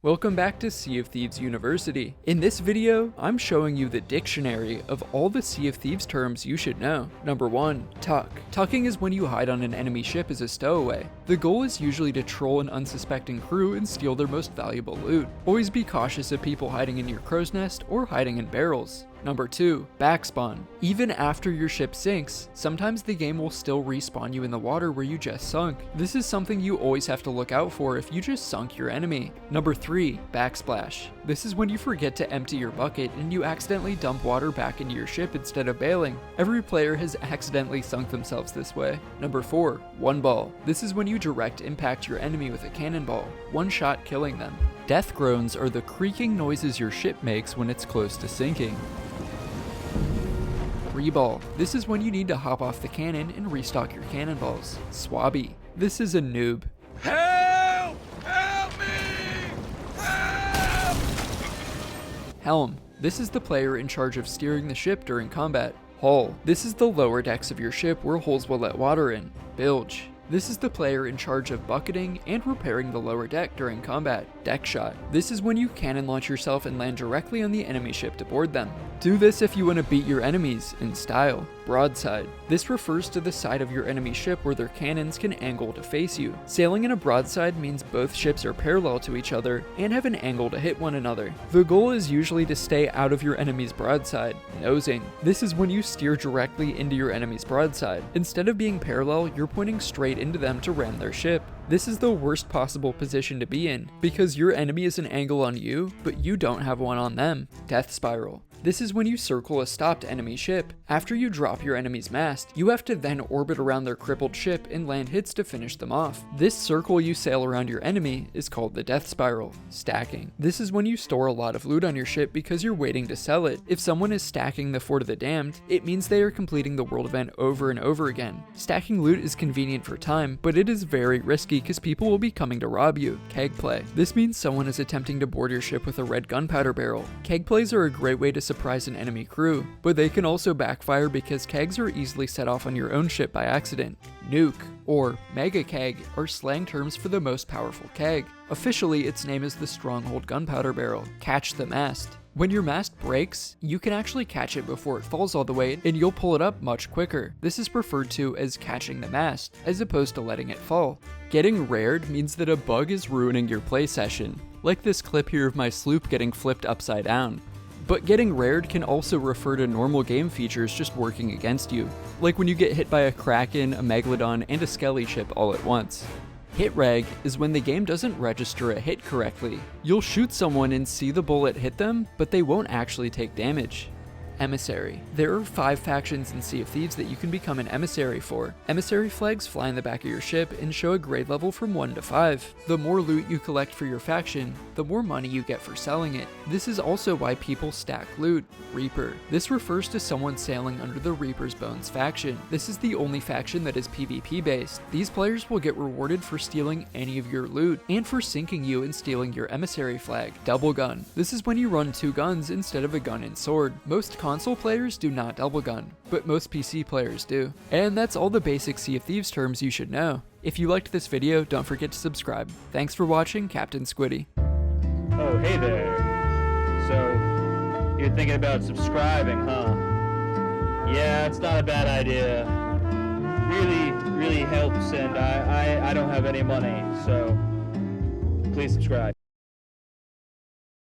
Welcome back to Sea of Thieves University. In this video, I'm showing you the dictionary of all the Sea of Thieves terms you should know. Number 1. Tuck. Tucking is when you hide on an enemy ship as a stowaway. The goal is usually to troll an unsuspecting crew and steal their most valuable loot. Always be cautious of people hiding in your crow's nest or hiding in barrels. Number 2. Backspawn. Even after your ship sinks, sometimes the game will still respawn you in the water where you just sunk. This is something you always have to look out for if you just sunk your enemy. Number 3. Backsplash. This is when you forget to empty your bucket and you accidentally dump water back into your ship instead of bailing. Every player has accidentally sunk themselves this way. Number 4. One ball. This is when you direct impact your enemy with a cannonball, one shot killing them. Death groans are the creaking noises your ship makes when it's close to sinking. Reball. This is when you need to hop off the cannon and restock your cannonballs. Swabby. This is a noob. Help! Help me! Help! Helm. This is the player in charge of steering the ship during combat. Hull. This is the lower decks of your ship where holes will let water in. Bilge. This is the player in charge of bucketing and repairing the lower deck during combat. Deck shot. This is when you cannon launch yourself and land directly on the enemy ship to board them. Do this if you want to beat your enemies in style. Broadside. This refers to the side of your enemy ship where their cannons can angle to face you. Sailing in a broadside means both ships are parallel to each other and have an angle to hit one another. The goal is usually to stay out of your enemy's broadside. Nosing. This is when you steer directly into your enemy's broadside. Instead of being parallel, you're pointing straight into them to ram their ship. This is the worst possible position to be in, because your enemy is an angle on you, but you don't have one on them. Death spiral. This is when you circle a stopped enemy ship. After you drop your enemy's mast, you have to then orbit around their crippled ship and land hits to finish them off. This circle you sail around your enemy is called the death spiral. Stacking. This is when you store a lot of loot on your ship because you're waiting to sell it. If someone is stacking the Fort of the Damned, it means they are completing the world event over and over again. Stacking loot is convenient for time, but it is very risky because people will be coming to rob you. Keg play. This means someone is attempting to board your ship with a red gunpowder barrel. Keg plays are a great way to surprise an enemy crew, but they can also backfire because kegs are easily set off on your own ship by accident. Nuke, or mega keg, are slang terms for the most powerful keg. Officially, its name is the Stronghold gunpowder barrel. Catch the mast. When your mast breaks, you can actually catch it before it falls all the way and you'll pull it up much quicker. This is referred to as catching the mast, as opposed to letting it fall. Getting rared means that a bug is ruining your play session, like this clip here of my sloop getting flipped upside down. But getting rared can also refer to normal game features just working against you, like when you get hit by a kraken, a megalodon, and a skelly ship all at once. Hit reg is when the game doesn't register a hit correctly. You'll shoot someone and see the bullet hit them, but they won't actually take damage. Emissary. There are 5 factions in Sea of Thieves that you can become an emissary for. Emissary flags fly in the back of your ship and show a grade level from 1 to 5. The more loot you collect for your faction, the more money you get for selling it. This is also why people stack loot. Reaper. This refers to someone sailing under the Reaper's Bones faction. This is the only faction that is PvP based. These players will get rewarded for stealing any of your loot and for sinking you and stealing your emissary flag. Double gun. This is when you run 2 guns instead of a gun and sword. Most console players do not double gun, but most PC players do. And that's all the basic Sea of Thieves terms you should know. If you liked this video, don't forget to subscribe. Thanks for watching, Captain Squiddy. Oh, hey there. So, you're thinking about subscribing, huh? Yeah, it's not a bad idea. Really helps, and I don't have any money, so please subscribe.